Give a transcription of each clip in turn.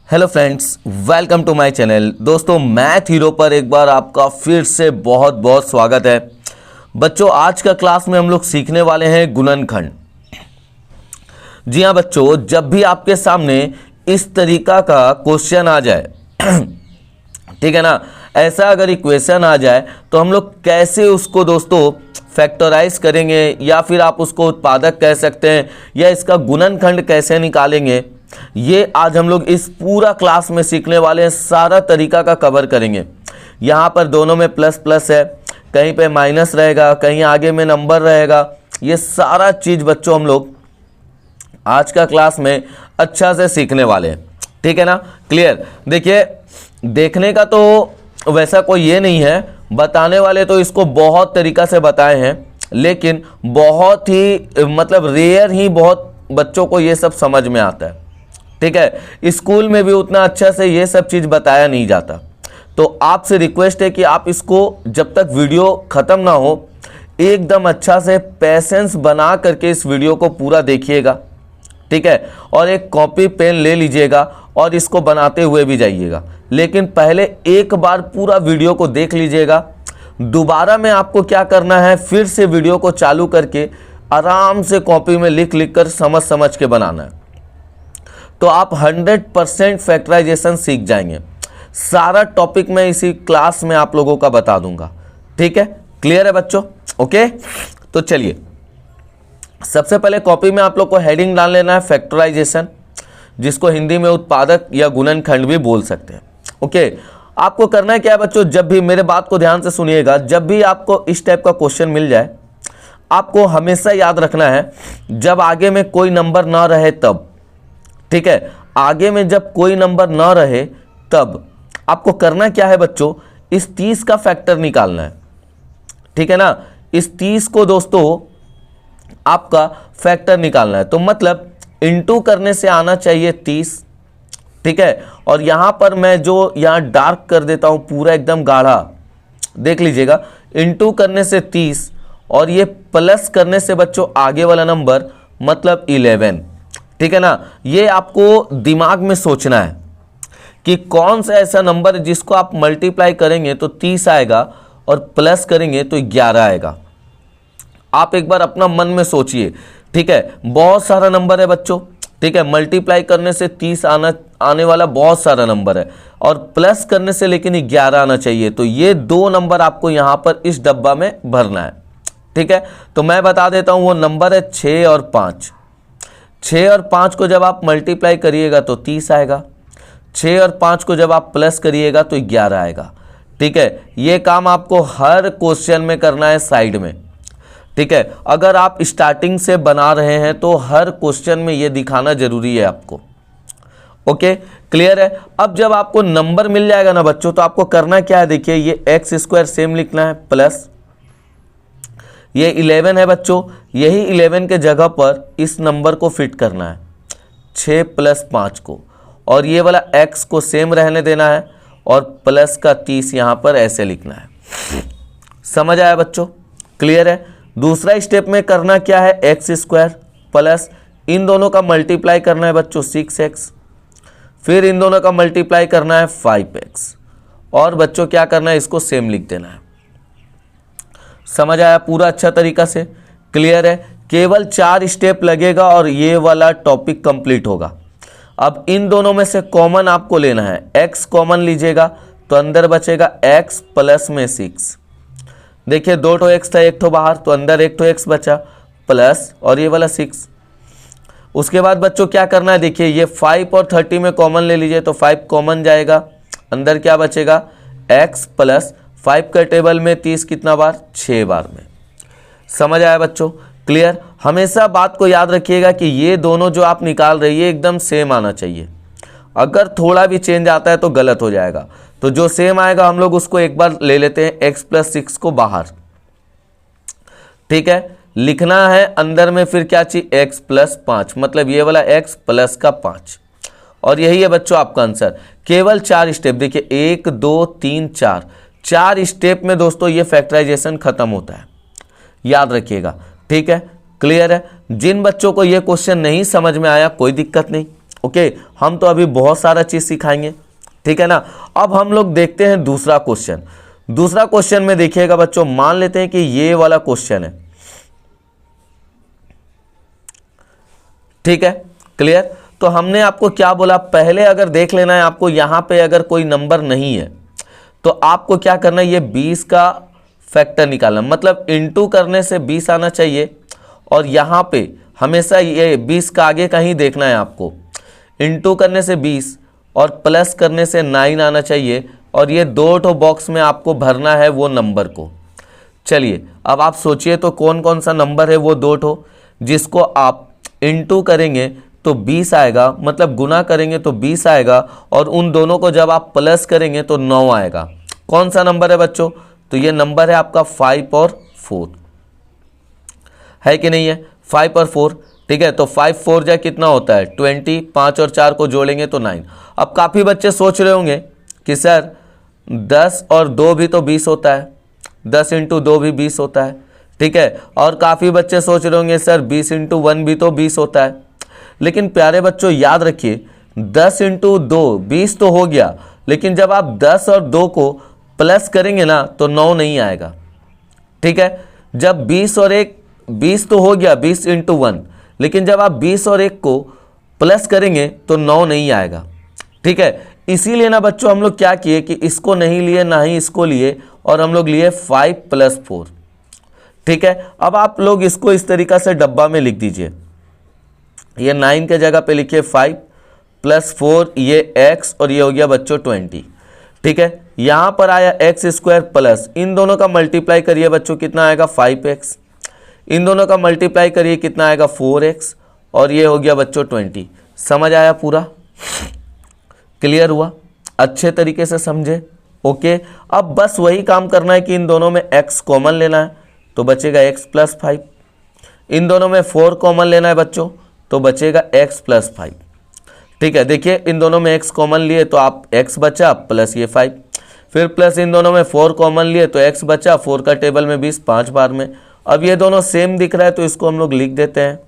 Hello friends, welcome to my channel. दोस्तों, math hero पर एक बार आपका फिर से बहुत बहुत स्वागत है। बच्चों, आज का क्लास में हम लोग सीखने वाले हैं गुणनखंड। जी हाँ बच्चों, जब भी आपके सामने इस तरीका का क्वेश्चन आ जाए ठीक है ना, ऐसा अगर इक्वेशन आ जाए तो हम लोग कैसे उसको दोस्तों फैक्टराइज करेंगे, या फिर आप उसको उत्पादक कह सकते हैं, या इसका गुणनखंड कैसे निकालेंगे, ये आज हम लोग इस पूरा क्लास में सीखने वाले हैं। सारा तरीका का कवर करेंगे। यहाँ पर दोनों में प्लस प्लस है, कहीं पे माइनस रहेगा, कहीं आगे में नंबर रहेगा। ये सारा चीज बच्चों हम लोग आज का क्लास में अच्छा से सीखने वाले हैं। ठीक है ना, क्लियर। देखिए, देखने का तो वैसा कोई ये नहीं है, बताने वाले तो इसको बहुत तरीका से बताए हैं, लेकिन बहुत ही मतलब रेयर ही बहुत बच्चों को ये सब समझ में आता है। ठीक है, स्कूल में भी उतना अच्छा से ये सब चीज बताया नहीं जाता। तो आपसे रिक्वेस्ट है कि आप इसको जब तक वीडियो खत्म ना हो एकदम अच्छा से पेशेंस बना करके इस वीडियो को पूरा देखिएगा। ठीक है, और एक कॉपी पेन ले लीजिएगा और इसको बनाते हुए भी जाइएगा। लेकिन पहले एक बार पूरा वीडियो को देख लीजिएगा। दोबारा में आपको क्या करना है, फिर से वीडियो को चालू करके आराम से कॉपी में लिख लिख कर समझ समझ के बनाना है। तो आप 100% फैक्टराइजेशन सीख जाएंगे। सारा टॉपिक मैं इसी क्लास में आप लोगों का बता दूंगा। ठीक है, क्लियर है बच्चों? ओके, तो चलिए सबसे पहले कॉपी में आप लोग को हेडिंग डाल लेना है फैक्टराइजेशन, जिसको हिंदी में उत्पादक या गुणनखंड भी बोल सकते हैं। ओके, आपको करना है क्या है बच्चों, जब भी मेरे बात को ध्यान से सुनिएगा, जब भी आपको इस टाइप का क्वेश्चन मिल जाए, आपको हमेशा याद रखना है जब आगे में कोई नंबर ना रहे तब। ठीक है, आगे में जब कोई नंबर ना रहे तब आपको करना क्या है बच्चों, इस 30 का फैक्टर निकालना है। ठीक है ना, इस 30 को दोस्तों आपका फैक्टर निकालना है। तो मतलब इंटू करने से आना चाहिए 30। ठीक है, और यहां पर मैं जो यहां डार्क कर देता हूं पूरा एकदम गाढ़ा, देख लीजिएगा, इंटू करने से 30 और ये प्लस करने से बच्चों आगे वाला नंबर मतलब 11। ठीक है ना, ये आपको दिमाग में सोचना है कि कौन सा ऐसा नंबर है जिसको आप मल्टीप्लाई करेंगे तो 30 आएगा और प्लस करेंगे तो 11 आएगा। आप एक बार अपना मन में सोचिए। ठीक है, बहुत सारा नंबर है बच्चों। ठीक है, मल्टीप्लाई करने से 30 आने वाला बहुत सारा नंबर है, और प्लस करने से लेकिन 11 आना चाहिए। तो ये दो नंबर आपको यहां पर इस डब्बा में भरना है। ठीक है, तो मैं बता देता हूं, वो नंबर है 6 और 5। 6 और 5 को जब आप मल्टीप्लाई करिएगा तो 30 आएगा। 6 और 5 को जब आप प्लस करिएगा तो 11 आएगा। ठीक है, ये काम आपको हर क्वेश्चन में करना है साइड में। ठीक है, अगर आप स्टार्टिंग से बना रहे हैं तो हर क्वेश्चन में ये दिखाना जरूरी है आपको। ओके, क्लियर है। अब जब आपको नंबर मिल जाएगा ना बच्चों, तो आपको करना क्या है, देखिए, ये एक्स स्क्वायर सेम लिखना है, प्लस ये 11 है बच्चों, यही 11 के जगह पर इस नंबर को फिट करना है, 6 + 5 को, और ये वाला x को सेम रहने देना है, और प्लस का 30 यहां पर ऐसे लिखना है। समझ आया बच्चों? क्लियर है। दूसरा स्टेप में करना क्या है, x² प्लस इन दोनों का मल्टीप्लाई करना है बच्चों 6x, फिर इन दोनों का मल्टीप्लाई करना है 5x, और बच्चों क्या करना है, इसको सेम लिख देना है। समझ आया पूरा अच्छा तरीका से? क्लियर है। केवल 4 स्टेप लगेगा और ये वाला टॉपिक कंप्लीट होगा। अब इन दोनों में से कॉमन आपको लेना है, x कॉमन लीजिएगा तो अंदर बचेगा x प्लस में 6। देखिए, 2 ठो x था, 1 ठो बाहर, तो अंदर 1 ठो x बचा, प्लस और ये वाला 6। उसके बाद बच्चों क्या करना है, देखिए, ये 5 और 30 में कॉमन ले लीजिए तो 5 कॉमन जाएगा, अंदर क्या बचेगा, x प्लस 5 का टेबल में 30 कितना बार, 6 बार में। समझ आया बच्चों? क्लियर। हमेशा बात को याद रखिएगा कि ये दोनों जो आप निकाल रही है एकदम सेम आना चाहिए। अगर थोड़ा भी चेंज आता है तो गलत हो जाएगा। तो जो सेम आएगा हम लोग उसको एक बार ले लेते हैं, x + 6 को बाहर। ठीक है, लिखना है अंदर में फिर क्या चीज, x + 5, मतलब ये वाला x प्लस का 5, और यही है बच्चों आपका आंसर। केवल 4 स्टेप, देखिए 1 2 3 4, 4 स्टेप में दोस्तों ये फैक्टराइजेशन खत्म होता है, याद रखिएगा। ठीक है, क्लियर है। जिन बच्चों को ये क्वेश्चन नहीं समझ में आया कोई दिक्कत नहीं, ओके, हम तो अभी बहुत सारा चीज सिखाएंगे, ठीक है ना। अब हम लोग देखते हैं दूसरा क्वेश्चन। दूसरा क्वेश्चन में देखिएगा बच्चों, मान लेते हैं कि ये वाला क्वेश्चन है, ठीक है, क्लियर। तो हमने आपको क्या बोला, पहले अगर देख लेना है आपको, यहां पे अगर कोई नंबर नहीं है तो आपको क्या करना है, ये 20 का फैक्टर निकालना, मतलब इनटू करने से 20 आना चाहिए, और यहां पे हमेशा ये 20 का आगे का ही देखना है आपको। इनटू करने से 20 और प्लस करने से 9 आना चाहिए, और ये 2 बॉक्स में आपको भरना है वो नंबर को। चलिए अब आप सोचिए तो कौन कौन सा नंबर है वो 2 जिसको आप इनटू करेंगे तो 20 आएगा, मतलब गुना करेंगे तो 20 आएगा, और उन दोनों को जब आप प्लस करेंगे तो 9 आएगा। कौन सा नंबर है बच्चों, तो ये नंबर है आपका 5 और 4, है कि नहीं है, 5 और 4, ठीक है। तो 5 4 जा कितना होता है 20, 5 और 4 को जोड़ेंगे तो 9। अब काफ़ी बच्चे सोच रहे होंगे कि सर 10 और 2 भी तो 20 होता है, 10 × 2 भी 20 होता है, ठीक है। और काफ़ी बच्चे सोच रहे होंगे सर 20 × 1 भी तो 20 होता है। लेकिन प्यारे बच्चों याद रखिए, 10 × 2 20 तो हो गया, लेकिन जब आप 10 और 2 को प्लस करेंगे ना तो 9 नहीं आएगा, ठीक है। जब 20 और 1 20 तो हो गया, 20 × 1, लेकिन जब आप 20 और 1 को प्लस करेंगे तो 9 नहीं आएगा, ठीक है। इसीलिए ना बच्चों हम लोग क्या किए कि इसको नहीं लिए ना ही इसको लिए, और हम लोग लिए 5 + 4, ठीक है। अब आप लोग इसको इस तरीका से डब्बा में लिख दीजिए, ये 9 के जगह पे लिखिए 5 + 4, ये x, और ये हो गया बच्चों 20, ठीक है। यहां पर आया x² प्लस, इन दोनों का मल्टीप्लाई करिए बच्चों, कितना आएगा 5x, इन दोनों का मल्टीप्लाई करिए कितना आएगा 4x, और ये हो गया बच्चों 20। समझ आया, पूरा क्लियर हुआ, अच्छे तरीके से समझे, ओके। अब बस वही काम करना है कि इन दोनों में x कॉमन लेना है तो बचेगा x + 5, इन दोनों में 4 कॉमन लेना है बच्चों तो बचेगा x + 5, ठीक है। देखिए इन दोनों में x कॉमन लिए तो आप x बचा प्लस ये 5, फिर प्लस इन दोनों में 4 कॉमन लिए तो x बचा, 4 का टेबल में 20, 5 बार में। अब ये दोनों सेम दिख रहा है तो इसको हम लोग लिख देते हैं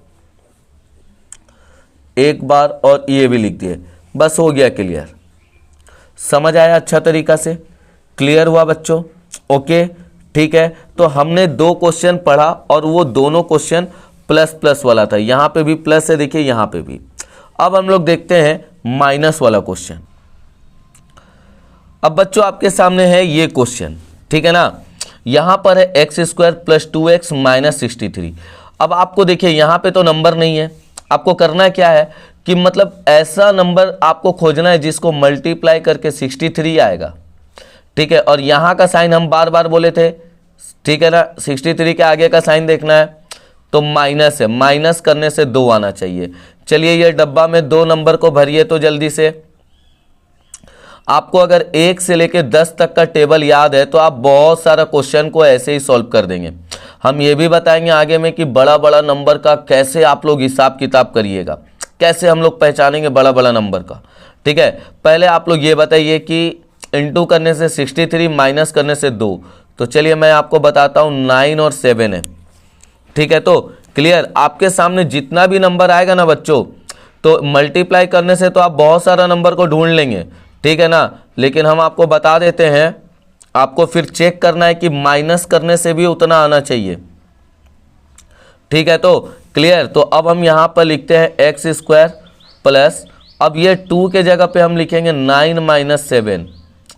एक बार, और ये भी लिख दिए, बस हो गया क्लियर। समझ आया अच्छा तरीका से, क्लियर हुआ बच्चों, ओके, ठीक है। तो हमने 2 क्वेश्चन पढ़ा और वो दोनों क्वेश्चन प्लस प्लस वाला था, यहां पे भी प्लस है, देखिए यहां पे भी। अब हम लोग देखते हैं माइनस वाला क्वेश्चन। अब बच्चों आपके सामने है ये क्वेश्चन, ठीक है ना। यहां पर है x² + 2x - 63। अब आपको देखिए यहां पे तो नंबर नहीं है, आपको करना क्या है कि मतलब ऐसा नंबर आपको खोजना है जिसको मल्टीप्लाई करके 63 आएगा, ठीक है। और यहां का साइन हम बार बार बोले थे, ठीक है ना, 63 के आगे का साइन देखना है तो माइनस है, माइनस करने से 2 आना चाहिए। चलिए ये डब्बा में 2 नंबर को भरिए तो जल्दी से। आपको अगर 1 से लेकर 10 तक का टेबल याद है तो आप बहुत सारा क्वेश्चन को ऐसे ही सॉल्व कर देंगे। हम ये भी बताएंगे आगे में कि बड़ा बड़ा नंबर का कैसे आप लोग हिसाब किताब करिएगा, कैसे हम लोग पहचानेंगे बड़ा बड़ा नंबर का, ठीक है। पहले आप लोग ये बताइए कि इंटू करने से 63 माइनस करने से 2, तो चलिए मैं आपको बताता हूँ 9 और 7 है, ठीक है। तो क्लियर, आपके सामने जितना भी नंबर आएगा ना बच्चों, तो मल्टीप्लाई करने से तो आप बहुत सारा नंबर को ढूंढ लेंगे, ठीक है ना। लेकिन हम आपको बता देते हैं, आपको फिर चेक करना है कि माइनस करने से भी उतना आना चाहिए, ठीक है। तो क्लियर, तो अब हम यहां पर लिखते हैं x² प्लस, अब ये 2 के जगह पे हम लिखेंगे 9 - 7,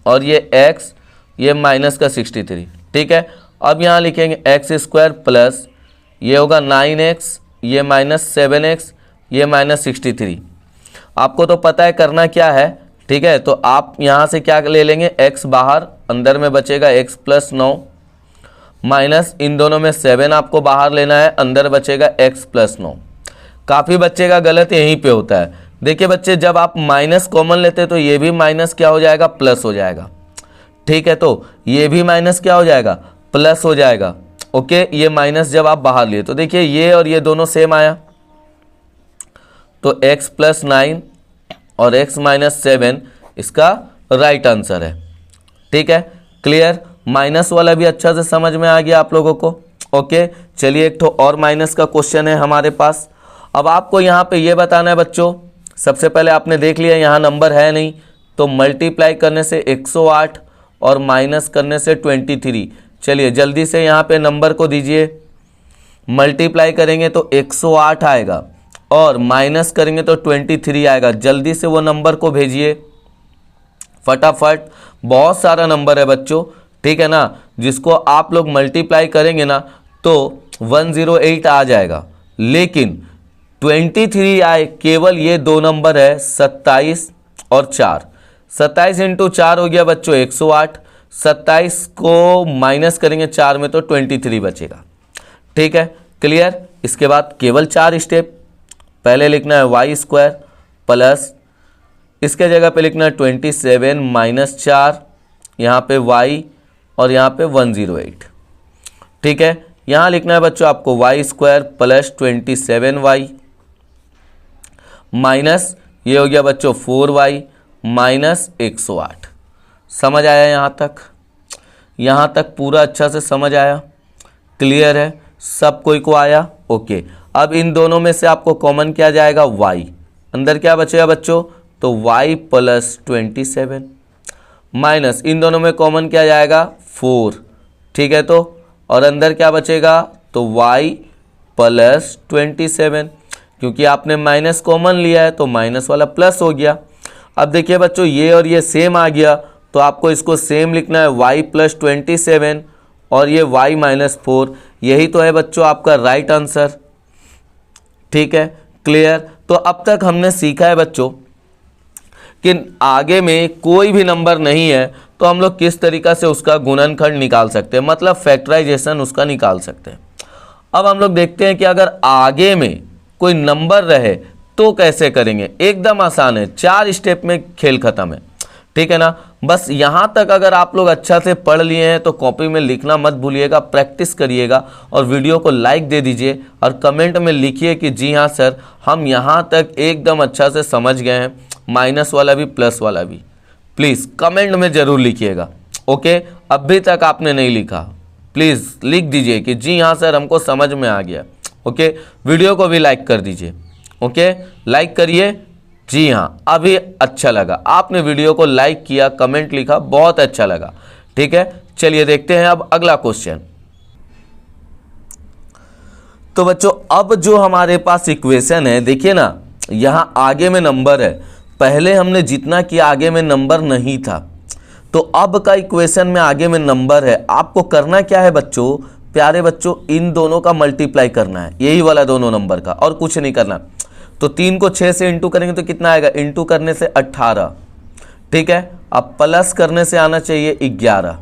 और ये x, ये माइनस का 63, ठीक है। अब यहां लिखेंगे x² प्लस, ये होगा 9x, ये -7x, ये -63। आपको तो पता है करना क्या है, ठीक है। तो आप यहां से क्या ले लेंगे, x बाहर, अंदर में बचेगा x + 9 माइनस इन दोनों में 7 आपको बाहर लेना है, अंदर बचेगा x + 9। काफ़ी बच्चे का गलत यहीं पे होता है। देखिए बच्चे, जब आप माइनस कॉमन लेते तो ये भी माइनस क्या हो जाएगा, प्लस हो जाएगा, ठीक है। तो ये भी माइनस क्या हो जाएगा, प्लस हो जाएगा, ओके। ये माइनस जब आप बाहर लिए तो देखिए ये और ये दोनों सेम आया, तो x + 9 और x - 7 इसका राइट आंसर है, ठीक है। क्लियर, माइनस वाला भी अच्छा से समझ में आ गया आप लोगों को, ओके। चलिए एक तो और माइनस का क्वेश्चन है हमारे पास। अब आपको यहाँ पे ये बताना है बच्चों सबसे पहले आपने देख लिया यहाँ नंबर है नहीं, तो मल्टीप्लाई करने से 108 और माइनस करने से 23। चलिए जल्दी से यहाँ पे नंबर को दीजिए। मल्टीप्लाई करेंगे तो 108 आएगा और माइनस करेंगे तो 23 आएगा। जल्दी से वो नंबर को भेजिए फटाफट। बहुत सारा नंबर है बच्चों, ठीक है ना, जिसको आप लोग मल्टीप्लाई करेंगे ना तो 108 आ जाएगा, लेकिन 23 आए केवल ये दो नंबर है 27 और 4। 27 इंटू 4 हो गया बच्चों 108। 27 को माइनस करेंगे 4 में तो 23 बचेगा। ठीक है, क्लियर। इसके बाद केवल 4 स्टेप। पहले लिखना है वाई स्क्वायर प्लस, इसके जगह पे लिखना है 27 माइनस 4, यहाँ पे वाई और यहाँ पे 108। ठीक है, यहाँ लिखना है बच्चों आपको Y square plus 27y minus ये हो गया बच्चों 4y माइनस 108। समझ आया यहाँ तक? यहाँ तक पूरा अच्छा से समझ आया? क्लियर है? सब कोई को आया? ओके। अब इन दोनों में से आपको कॉमन क्या जाएगा? y। अंदर क्या बचेगा बच्चों? तो y प्लस 27 माइनस इन दोनों में कॉमन क्या जाएगा? 4। ठीक है, तो और अंदर क्या बचेगा? तो y प्लस 27, क्योंकि आपने माइनस कॉमन लिया है तो माइनस वाला प्लस हो गया। अब देखिए बच्चों ये और ये सेम आ गया, तो आपको इसको सेम लिखना है y प्लस 27 और ये y माइनस 4। यही तो है बच्चों आपका राइट आंसर। ठीक है, क्लियर। तो अब तक हमने सीखा है बच्चों कि आगे में कोई भी नंबर नहीं है तो हम लोग किस तरीका से उसका गुणनखंड निकाल सकते हैं, मतलब फैक्टराइजेशन उसका निकाल सकते हैं। अब हम लोग देखते हैं कि अगर आगे में कोई नंबर रहे तो कैसे करेंगे। एकदम आसान है, 4 स्टेप में खेल खत्म है। ठीक है ना, बस यहाँ तक अगर आप लोग अच्छा से पढ़ लिए हैं तो कॉपी में लिखना मत भूलिएगा, प्रैक्टिस करिएगा और वीडियो को लाइक दे दीजिए और कमेंट में लिखिए कि जी हाँ सर हम यहाँ तक एकदम अच्छा से समझ गए हैं, माइनस वाला भी प्लस वाला भी। प्लीज़ कमेंट में ज़रूर लिखिएगा। ओके, अभी तक आपने नहीं लिखा प्लीज़ लिख दीजिए कि जी हाँ सर हमको समझ में आ गया। ओके, वीडियो को भी लाइक कर दीजिए। ओके, लाइक करिए। जी हाँ, अभी अच्छा लगा, आपने वीडियो को लाइक किया, कमेंट लिखा, बहुत अच्छा लगा। ठीक है, चलिए देखते हैं अब अगला क्वेश्चन। तो बच्चों अब जो हमारे पास इक्वेशन है, देखिए ना यहाँ आगे में नंबर है, पहले हमने जितना किया आगे में नंबर नहीं था, तो अब का इक्वेशन में आगे में नंबर है। आपको करना क्या है बच्चों, प्यारे बच्चों, इन दोनों का मल्टीप्लाई करना है, यही वाला दोनों नंबर का, और कुछ नहीं करना। तो 3 को 6 से इंटू करेंगे तो कितना आएगा? इंटू करने से 18। ठीक है, अब प्लस करने से आना चाहिए 11।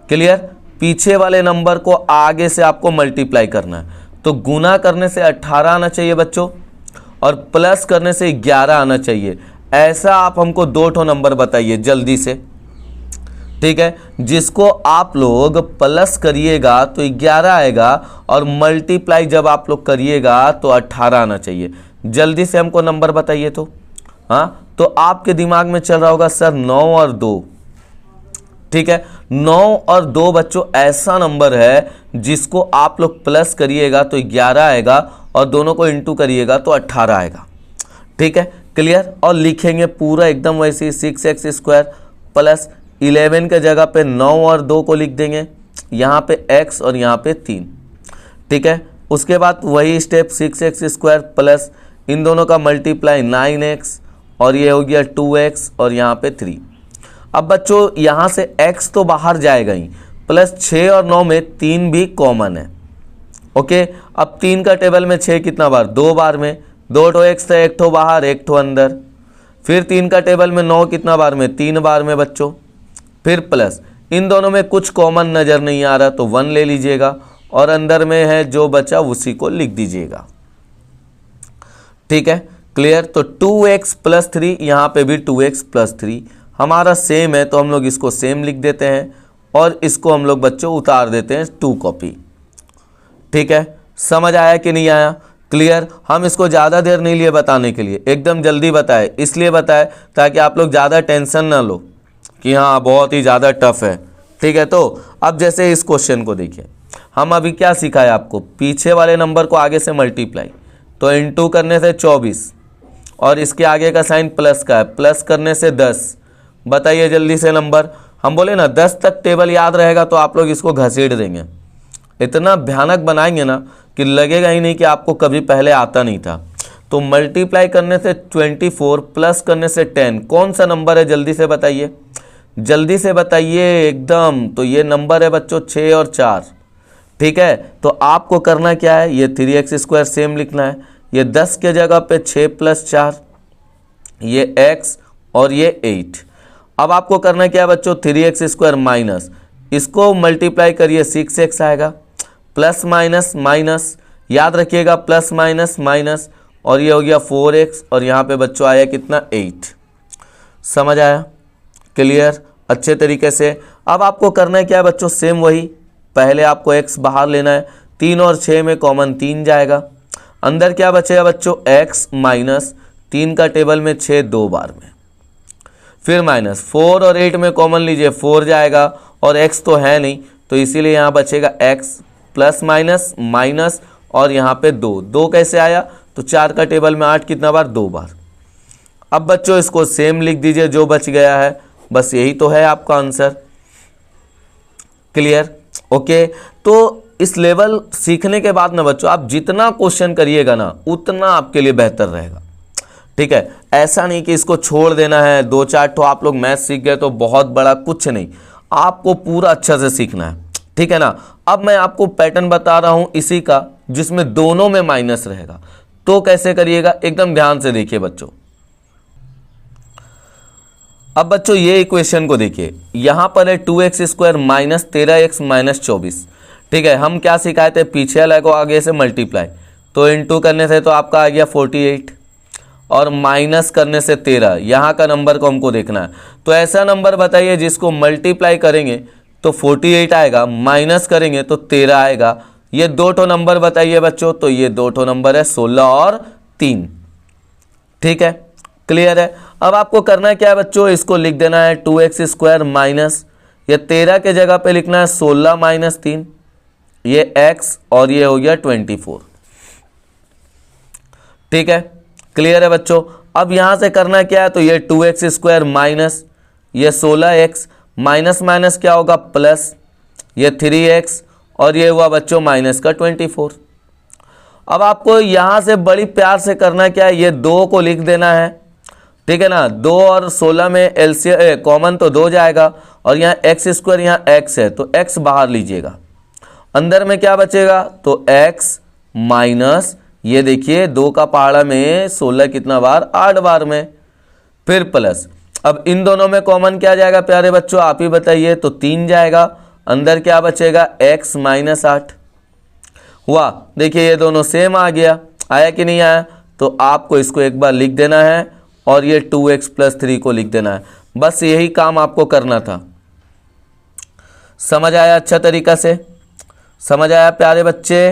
क्लियर। पीछे वाले नंबर को आगे से आपको मल्टीप्लाई करना है, तो गुना करने से 18 आना चाहिए बच्चों और प्लस करने से 11 आना चाहिए। ऐसा आप हमको 2 ठो नंबर बताइए जल्दी से। ठीक है, जिसको आप लोग प्लस करिएगा तो 11 आएगा और मल्टीप्लाई जब आप लोग करिएगा तो 18 आना चाहिए। जल्दी से हमको नंबर बताइए। तो हाँ, तो आपके दिमाग में चल रहा होगा सर 9 और 2। ठीक है, 9 और 2 बच्चों ऐसा नंबर है जिसको आप लोग प्लस करिएगा तो 11 आएगा और दोनों को इंटू करिएगा तो 18 आएगा। ठीक है, क्लियर। और लिखेंगे पूरा एकदम वैसे 6x स्क्वायर प्लस 11 के जगह पे 9 और 2 को लिख देंगे, यहाँ पे x और यहाँ पे 3। ठीक है, उसके बाद वही स्टेप 6x स्क्वायर प्लस इन दोनों का मल्टीप्लाई 9x और ये हो गया 2x और यहाँ पे 3। अब बच्चों यहाँ से x तो बाहर जाएगा ही, प्लस 6 और 9 में 3 भी कॉमन है। ओके, अब 3 का टेबल में 6 कितना बार? 2 बार में, 2 ठो x था, 1 ठो बाहर 1 ठो अंदर। फिर 3 का टेबल में 9 कितना बार में? 3 बार में बच्चों। फिर प्लस इन दोनों में कुछ कॉमन नज़र नहीं आ रहा तो 1 ले लीजिएगा और अंदर में है जो बचा उसी को लिख दीजिएगा। ठीक है, क्लियर। तो 2x प्लस 3, यहाँ पे भी 2x प्लस 3 हमारा सेम है तो हम लोग इसको सेम लिख देते हैं और इसको हम लोग बच्चों उतार देते हैं 2 कॉपी। ठीक है, समझ आया कि नहीं आया? क्लियर। हम इसको ज़्यादा देर नहीं लिए बताने के लिए, एकदम जल्दी बताए, इसलिए बताए ताकि आप लोग ज़्यादा टेंशन ना लो कि हाँ बहुत ही ज़्यादा टफ है। ठीक है, तो अब जैसे इस क्वेश्चन को देखिए, हम अभी क्या सिखाए आपको? पीछे वाले नंबर को आगे से मल्टीप्लाई, तो इंटू करने से 24 और इसके आगे का साइन प्लस का है, प्लस करने से 10। बताइए जल्दी से नंबर। हम बोले ना 10 तक टेबल याद रहेगा तो आप लोग इसको घसीट देंगे, इतना भयानक बनाएंगे ना कि लगेगा ही नहीं कि आपको कभी पहले आता नहीं था। तो मल्टीप्लाई करने से 24 प्लस करने से 10, कौन सा नंबर है जल्दी से बताइए, जल्दी से बताइए एकदम। तो ये नंबर है बच्चों 6 और 4। ठीक है, तो आपको करना क्या है, ये 3x² सेम लिखना है। ये 10 के जगह पे 6 + 4, ये x और ये 8। अब आपको करना क्या है बच्चों, 3x² माइनस, इसको मल्टीप्लाई करिए 6x आएगा, प्लस माइनस माइनस, याद रखिएगा प्लस माइनस माइनस, और ये हो गया 4x, और यहाँ पे बच्चों आया कितना 8। समझ आया, क्लियर, अच्छे तरीके से। अब आपको करना है क्या है बच्चों, सेम वही, पहले आपको x बाहर लेना है, 3 और 6 में कॉमन 3 जाएगा, अंदर क्या बचेगा बच्चों x माइनस 3 का टेबल में 6 2 बार में, फिर माइनस 4 और 8 में कॉमन लीजिए 4 जाएगा, और x तो है नहीं तो इसीलिए यहाँ बचेगा x प्लस माइनस माइनस, और यहाँ पे 2 कैसे आया, तो 4 का टेबल में 8 कितना बार, 2 बार। अब बच्चों इसको सेम लिख दीजिए जो बच गया है, बस यही तो है आपका आंसर। Clear, okay. तो इस लेवल सीखने के बाद ना बच्चों आप जितना क्वेश्चन करिएगा ना उतना आपके लिए बेहतर रहेगा। ठीक है, ऐसा नहीं कि इसको छोड़ देना है, 2-4 तो आप लोग मैथ सीख गए तो बहुत बड़ा कुछ नहीं, आपको पूरा अच्छा से सीखना है। ठीक है ना। अब मैं आपको पैटर्न बता रहा हूं इसी का, जिसमें दोनों में माइनस रहेगा, तो कैसे करिएगा एकदम ध्यान से देखिए बच्चों। अब बच्चों ये इक्वेशन को देखिए, यहां पर है 2x² माइनस 13x माइनस 24। ठीक है, हम क्या सिखाए थे, पीछे वाले को आगे से मल्टीप्लाई, तो इनटू करने से तो आपका आ गया 48, और माइनस करने से 13, यहाँ का नंबर को हमको देखना है। तो ऐसा नंबर बताइए जिसको मल्टीप्लाई करेंगे तो 48 आएगा, माइनस करेंगे तो 13 आएगा। ये 2 ठो नंबर बताइए बच्चों, तो ये 2 ठो नंबर है 16 और 3। ठीक है, क्लियर है। अब आपको करना क्या है बच्चों, इसको लिख देना है 2x² माइनस, ये 13 के जगह पे लिखना है 16 माइनस 3, ये x, और ये हो गया 24। ठीक है, क्लियर है बच्चों। अब यहां से करना क्या है, तो ये 2x² माइनस ये 16x, माइनस माइनस क्या होगा प्लस, ये 3x, और ये हुआ बच्चों माइनस का 24। अब आपको यहां से बड़ी प्यार से करना क्या है, ये 2 को लिख देना है। ठीक है ना, 2 और 16 में एलसीएम कॉमन तो 2 जाएगा, और यहाँ x², यहाँ x है तो x बाहर लीजिएगा, अंदर में क्या बचेगा, तो x माइनस, ये देखिए 2 का पहाड़ा में 16 कितना बार, 8 बार में, फिर प्लस। अब इन दोनों में कॉमन क्या जाएगा प्यारे बच्चों, आप ही बताइए, तो 3 जाएगा, अंदर क्या बचेगा x माइनस 8 हुआ। देखिए ये दोनों सेम आ गया, आया कि नहीं आया, तो आपको इसको एक बार लिख देना है, और ये 2x + 3 को लिख देना है। बस यही काम आपको करना था। समझ आया अच्छा तरीका से, समझ आया प्यारे बच्चे,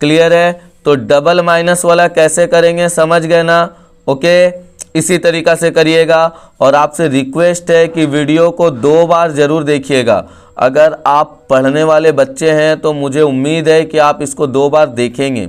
क्लियर है। तो डबल माइनस वाला कैसे करेंगे समझ गए ना, ओके, इसी तरीका से करिएगा। और आपसे रिक्वेस्ट है कि वीडियो को 2 बार जरूर देखिएगा। अगर आप पढ़ने वाले बच्चे हैं तो मुझे उम्मीद है कि आप इसको 2 बार देखेंगे।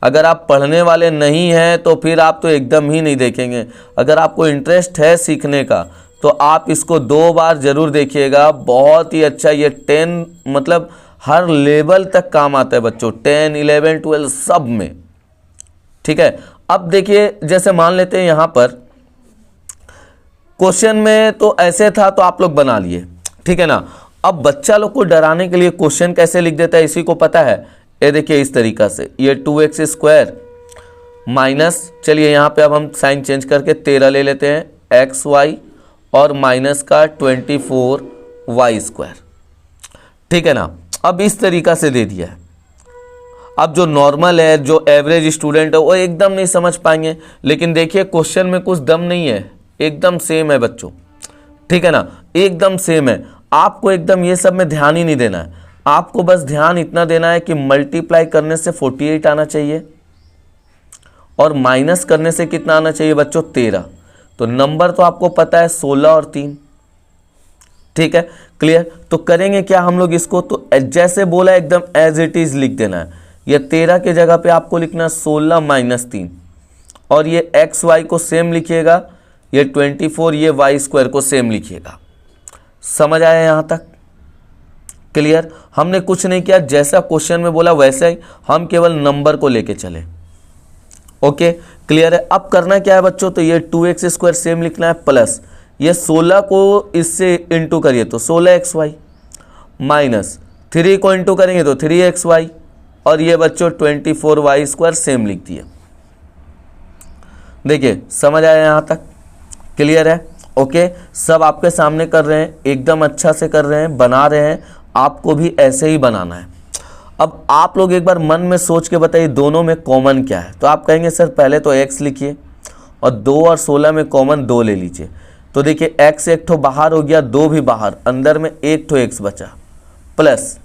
अगर आप पढ़ने वाले नहीं हैं तो फिर आप तो एकदम ही नहीं देखेंगे। अगर आपको इंटरेस्ट है सीखने का तो आप इसको 2 बार जरूर देखिएगा, बहुत ही अच्छा। ये 10 मतलब हर लेवल तक काम आता है बच्चों, 10, 11, 12 सब में। ठीक है, अब देखिए जैसे मान लेते हैं यहाँ पर क्वेश्चन में तो ऐसे था तो आप लोग बना लिए, ठीक है ना। अब बच्चा लोग को डराने के लिए क्वेश्चन कैसे लिख देता है इसी को पता है। ये देखिए इस तरीका से, ये 2x² माइनस, चलिए यहाँ पे अब हम साइन चेंज करके 13 ले लेते हैं xy, और माइनस का 24y²। ठीक है ना, अब इस तरीका से दे दिया है। अब जो नॉर्मल है, जो एवरेज स्टूडेंट है, वो एकदम नहीं समझ पाएंगे। लेकिन देखिए क्वेश्चन में कुछ दम नहीं है, एकदम सेम है बच्चों, ठीक है ना, एकदम सेम है। आपको एकदम ये सब में ध्यान ही नहीं देना है, आपको बस ध्यान इतना देना है कि मल्टीप्लाई करने से 48 आना चाहिए, और माइनस करने से कितना आना चाहिए बच्चों, 13। तो नंबर तो आपको पता है 16 और 3, ठीक है, क्लियर। तो करेंगे क्या हम लोग इसको, तो जैसे बोला एकदम एज इट इज लिख देना है। ये 13 के जगह पे आपको लिखना 16 माइनस 3, और ये एक्स वाई को सेम लिखिएगा, ये 24 ये वाई स्क्वायर को सेम लिखिएगा। समझ आया यहाँ तक? क्लियर? हमने कुछ नहीं किया, जैसा क्वेश्चन में बोला वैसा ही हम केवल नंबर को लेके चले। ओके, क्लियर है? अब करना क्या है बच्चों, तो ये 2x स्क्वायर सेम लिखना है प्लस ये 16 को इससे इंटू करिए तो 16xy माइनस 3 को इंटू करेंगे तो 3xy और ये बच्चों 24y स्क्वायर सेम लिख दिए। देखिए समझ आया यहाँ तक? क्लियर है? ओके, सब आपके सामने कर रहे हैं, एकदम अच्छा से कर रहे हैं, बना रहे हैं, आपको भी ऐसे ही बनाना है। अब आप लोग एक बार मन में सोच के बताइए दोनों में कॉमन क्या है। तो आप कहेंगे सर पहले तो x लिखिए और 2 और 16 में कॉमन 2 ले लीजिए। तो देखिए x एक ठो बाहर हो गया, 2 भी बाहर, अंदर में एक ठो x बचा प्लस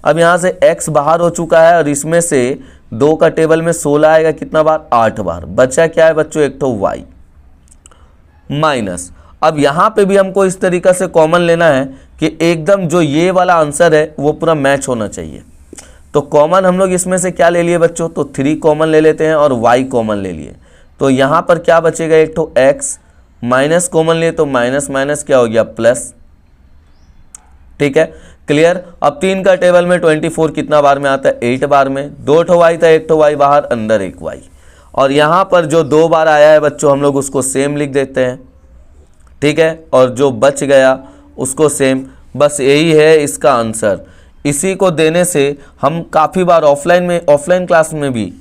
अब यहाँ से x बाहर हो चुका है और इसमें से 2 का टेबल में 16 आएगा कितना बार, 8 बार। बचा क्या है बच्चों, एक ठो y माइनस अब यहाँ पे भी हमको इस तरीका से कॉमन लेना है कि एकदम जो ये वाला आंसर है वो पूरा मैच होना चाहिए। तो कॉमन हम लोग इसमें से क्या ले लिए बच्चों, तो 3 कॉमन ले लेते हैं और y कॉमन ले लिए। तो यहाँ पर क्या बचेगा, एक तो x माइनस कॉमन लिए तो माइनस माइनस क्या हो गया प्लस। ठीक है, क्लियर? अब 3 का टेबल में 24 कितना बार में आता है, 8 बार में। 2 ठो y था, 1 ठो y बाहर, अंदर एक y। और यहाँ पर जो 2 बार आया है बच्चों हम लोग उसको सेम लिख देते हैं। ठीक है, और जो बच गया उसको सेम। बस यही है इसका आंसर। इसी को देने से हम काफ़ी बार ऑफलाइन क्लास में भी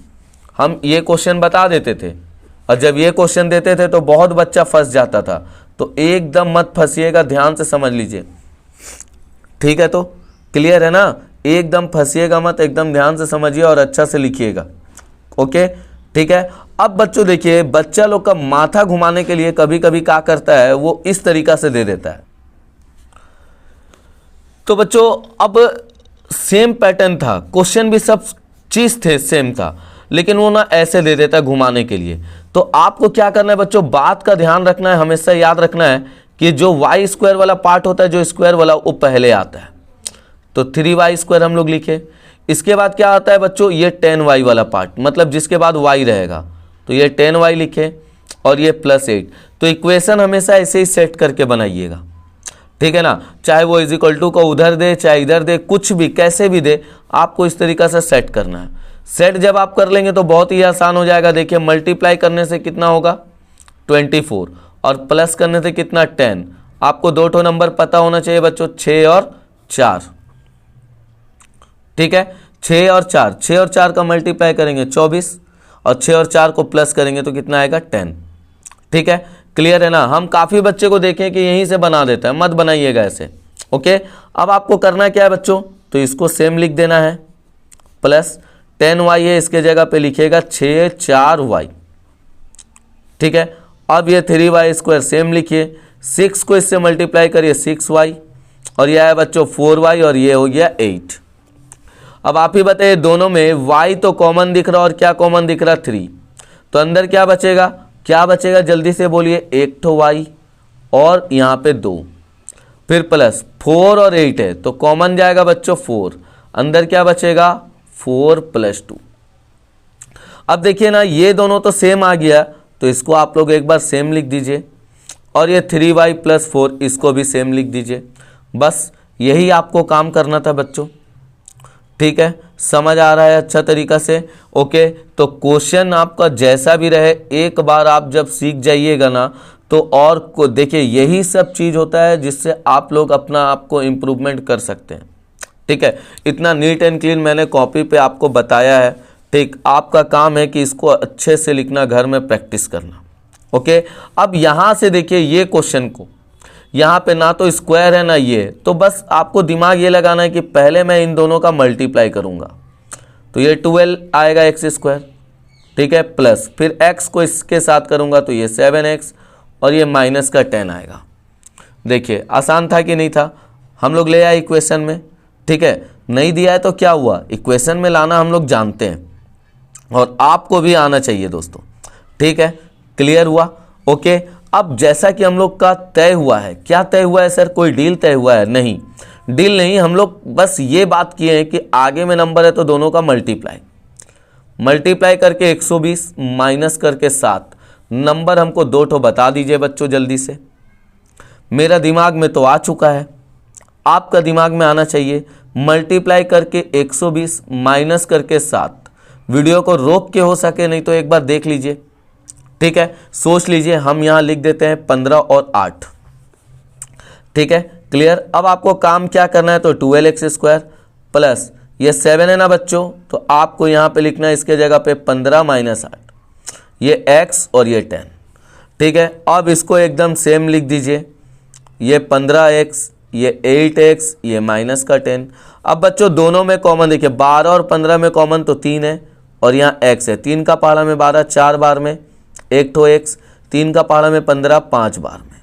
हम ये क्वेश्चन बता देते थे, और जब ये क्वेश्चन देते थे तो बहुत बच्चा फंस जाता था। तो एकदम मत फंसिएगा, ध्यान से समझ लीजिए। ठीक है, तो क्लियर है ना? एकदम फंसिएगा मत, एकदम ध्यान से समझिए और अच्छा से लिखिएगा। ओके, ठीक है। अब बच्चों देखिए, बच्चा लोग का माथा घुमाने के लिए कभी कभी क्या करता है, वो इस तरीका से दे देता है। तो बच्चों अब सेम पैटर्न था, क्वेश्चन भी सब चीज थे सेम था, लेकिन वो ना ऐसे दे देता है घुमाने के लिए। तो आपको क्या करना है बच्चों, बात का ध्यान रखना है, हमेशा याद रखना है कि जो वाई स्क्वायर वाला पार्ट होता है, जो स्क्वायर वाला, वो पहले आता है। तो 3y स्क्वायर हम लोग लिखे। इसके बाद क्या आता है बच्चों, ये 10y वाला पार्ट, मतलब जिसके बाद y रहेगा, तो ये 10y लिखे और ये +8। तो इक्वेशन हमेशा ऐसे ही सेट करके बनाइएगा। ठीक है ना? चाहे वो इज इक्वल टू को उधर दे, चाहे इधर दे, कुछ भी कैसे भी दे, आपको इस तरीका से सेट करना है। सेट जब आप कर लेंगे तो बहुत ही आसान हो जाएगा। देखिए मल्टीप्लाई करने से कितना होगा 24 और प्लस करने से कितना 10। आपको 2 ठो नंबर पता होना चाहिए बच्चों, 6 और 4। ठीक है, 6 और 4, 6 और 4 का मल्टीप्लाई करेंगे 24 और 6 और 4 को प्लस करेंगे तो कितना आएगा 10। ठीक है, क्लियर है ना? हम काफ़ी बच्चे को देखें कि यहीं से बना देता है, मत बनाइएगा ऐसे। ओके, अब आपको करना क्या है बच्चों, तो इसको सेम लिख देना है, प्लस 10y है, इसके जगह पे लिखिएगा 6 4y। ठीक है, अब ये 3y स्क्वायर सेम लिखिए, 6 को इससे मल्टीप्लाई करिए 6y और यह है बच्चों 4y और ये हो गया 8। अब आप ही बताइए, दोनों में y तो कॉमन दिख रहा और क्या कॉमन दिख रहा 3, तो अंदर क्या बचेगा, क्या बचेगा जल्दी से बोलिए, एक ठो y और यहाँ पे 2, फिर प्लस 4 और 8 है तो कॉमन जाएगा बच्चों 4, अंदर क्या बचेगा 4 + 2। अब देखिए ना, ये दोनों तो सेम आ गया, तो इसको आप लोग एक बार सेम लिख दीजिए और ये 3y + 4 इसको भी सेम लिख दीजिए। बस यही आपको काम करना था बच्चों। ठीक है, समझ आ रहा है अच्छा तरीका से? ओके, तो क्वेश्चन आपका जैसा भी रहे, एक बार आप जब सीख जाइएगा ना, तो और को देखिए यही सब चीज़ होता है जिससे आप लोग अपना आपको इम्प्रूवमेंट कर सकते हैं। ठीक है, इतना नीट एंड क्लीन मैंने कॉपी पे आपको बताया है। ठीक, आपका काम है कि इसको अच्छे से लिखना, घर में प्रैक्टिस करना। ओके, अब यहाँ से देखिए ये क्वेश्चन को, यहाँ पे ना तो स्क्वायर है ना ये, तो बस आपको दिमाग ये लगाना है कि पहले मैं इन दोनों का मल्टीप्लाई करूँगा, तो ये 12 आएगा x²। ठीक है, प्लस फिर x को इसके साथ करूँगा तो ये 7x और ये माइनस का 10 आएगा। देखिए आसान था कि नहीं था? हम लोग ले आए इक्वेशन में। ठीक है, नहीं दिया है तो क्या हुआ, इक्वेशन में लाना हम लोग जानते हैं और आपको भी आना चाहिए दोस्तों। ठीक है, क्लियर हुआ? ओके, अब जैसा कि हम लोग का तय हुआ है, क्या तय हुआ है सर, कोई डील तय हुआ है? नहीं, डील नहीं, हम लोग बस ये बात किए हैं कि आगे में नंबर है तो दोनों का मल्टीप्लाई, मल्टीप्लाई करके 120 माइनस करके 7, नंबर हमको 2 ठो बता दीजिए बच्चों जल्दी से। मेरा दिमाग में तो आ चुका है, आपका दिमाग में आना चाहिए। मल्टीप्लाई करके 120 माइनस करके 7। वीडियो को रोक के हो सके नहीं तो एक बार देख लीजिए, ठीक है, सोच लीजिए। हम यहाँ लिख देते हैं 15 और 8, ठीक है, क्लियर। अब आपको काम क्या करना है, तो 12x² प्लस ये 7 है ना बच्चों, तो आपको यहाँ पे लिखना है इसके जगह पे 15 माइनस 8, ये x और ये 10, ठीक है। अब इसको एकदम सेम लिख दीजिए, ये 15x, ये 8x, ये माइनस का 10। अब बच्चों दोनों में कॉमन देखिए, 12 और 15 में कॉमन तो 3 है और यहाँ x है। 3 का पहाड़ा में 12, 4 बार में 1 ठो x, 3 का पहाड़ा में 15, 5 बार में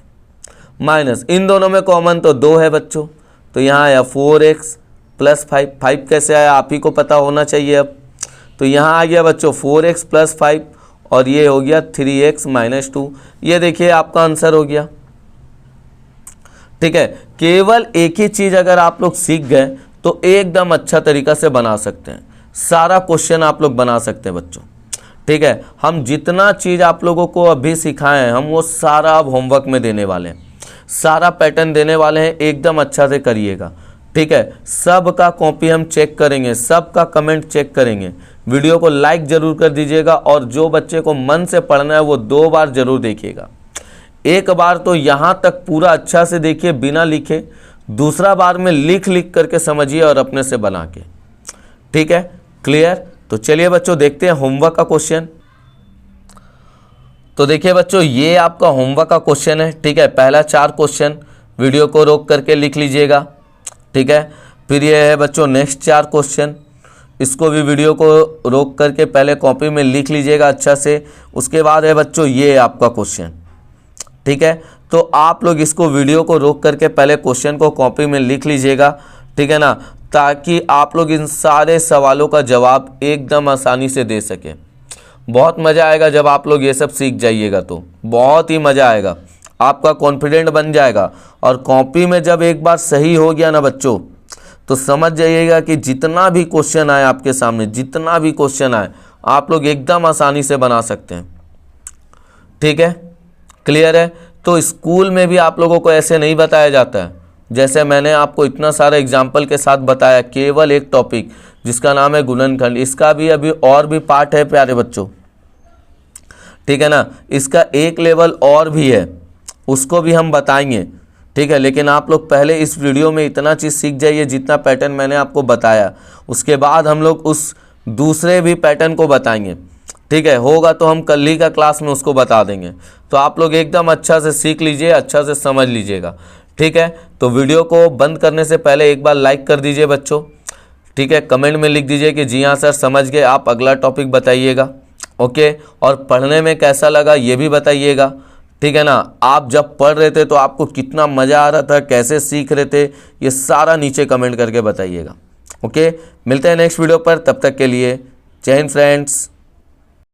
माइनस। इन दोनों में कॉमन तो 2 है बच्चों, तो यहाँ आया 4x प्लस 5। 5 कैसे आया आप ही को पता होना चाहिए अब, तो यहाँ आ गया बच्चों 4x प्लस 5 और ये हो गया 3x माइनस 2। ये देखिए आपका आंसर हो गया, ठीक है। केवल एक ही चीज अगर आप लोग सीख गए तो एकदम अच्छा तरीका से बना सकते हैं, सारा क्वेश्चन आप लोग बना सकते हैं बच्चों, ठीक है। हम जितना चीज आप लोगों को अभी सिखाए हैं हम वो सारा अब होमवर्क में देने वाले हैं, सारा पैटर्न देने वाले हैं, एकदम अच्छा से करिएगा, ठीक है। सब का कॉपी हम चेक करेंगे, सब का कमेंट चेक करेंगे। वीडियो को लाइक जरूर कर दीजिएगा और जो बच्चे को मन से पढ़ना है वो 2 बार जरूर देखिएगा। एक बार तो यहाँ तक पूरा अच्छा से देखिए बिना लिखे, दूसरा बार में लिख लिख करके समझिए और अपने से बना के, ठीक है, क्लियर। तो चलिए बच्चों देखते हैं होमवर्क का क्वेश्चन। तो देखिए बच्चों ये आपका होमवर्क का क्वेश्चन है, ठीक है। पहला 4 क्वेश्चन वीडियो को रोक करके लिख लीजिएगा, ठीक है। फिर ये है बच्चों नेक्स्ट 4 क्वेश्चन, इसको भी वीडियो को रोक करके पहले कॉपी में लिख लीजिएगा अच्छा से। उसके बाद है बच्चों ये आपका क्वेश्चन, ठीक है। तो आप लोग इसको वीडियो को रोक करके पहले क्वेश्चन को कॉपी में लिख लीजिएगा, ठीक है ना, ताकि आप लोग इन सारे सवालों का जवाब एकदम आसानी से दे सकें। बहुत मज़ा आएगा जब आप लोग ये सब सीख जाइएगा, तो बहुत ही मज़ा आएगा, आपका कॉन्फिडेंट बन जाएगा। और कॉपी में जब एक बार सही हो गया ना बच्चों, तो समझ जाइएगा कि जितना भी क्वेश्चन आए आपके सामने, जितना भी क्वेश्चन आए आप लोग एकदम आसानी से बना सकते हैं, ठीक है, क्लियर है। तो स्कूल में भी आप लोगों को ऐसे नहीं बताया जाता है, जैसे मैंने आपको इतना सारा एग्जाम्पल के साथ बताया, केवल एक टॉपिक जिसका नाम है गुणनखंड। इसका भी अभी और भी पार्ट है प्यारे बच्चों, ठीक है ना, इसका एक लेवल और भी है, उसको भी हम बताएंगे, ठीक है। लेकिन आप लोग पहले इस वीडियो में इतना चीज़ सीख जाइए जितना पैटर्न मैंने आपको बताया, उसके बाद हम लोग उस दूसरे भी पैटर्न को बताएंगे, ठीक है। होगा तो हम कल ही का क्लास में उसको बता देंगे। तो आप लोग एकदम अच्छा से सीख लीजिए, अच्छा से समझ लीजिएगा, ठीक है। तो वीडियो को बंद करने से पहले एक बार लाइक कर दीजिए बच्चों, ठीक है। कमेंट में लिख दीजिए कि जी हाँ सर समझ गए, आप अगला टॉपिक बताइएगा, ओके। और पढ़ने में कैसा लगा ये भी बताइएगा, ठीक है ना। आप जब पढ़ रहे थे तो आपको कितना मज़ा आ रहा था, कैसे सीख रहे थे, ये सारा नीचे कमेंट करके बताइएगा, ओके। मिलते हैं नेक्स्ट वीडियो पर, तब तक के लिए जय हिंद फ्रेंड्स।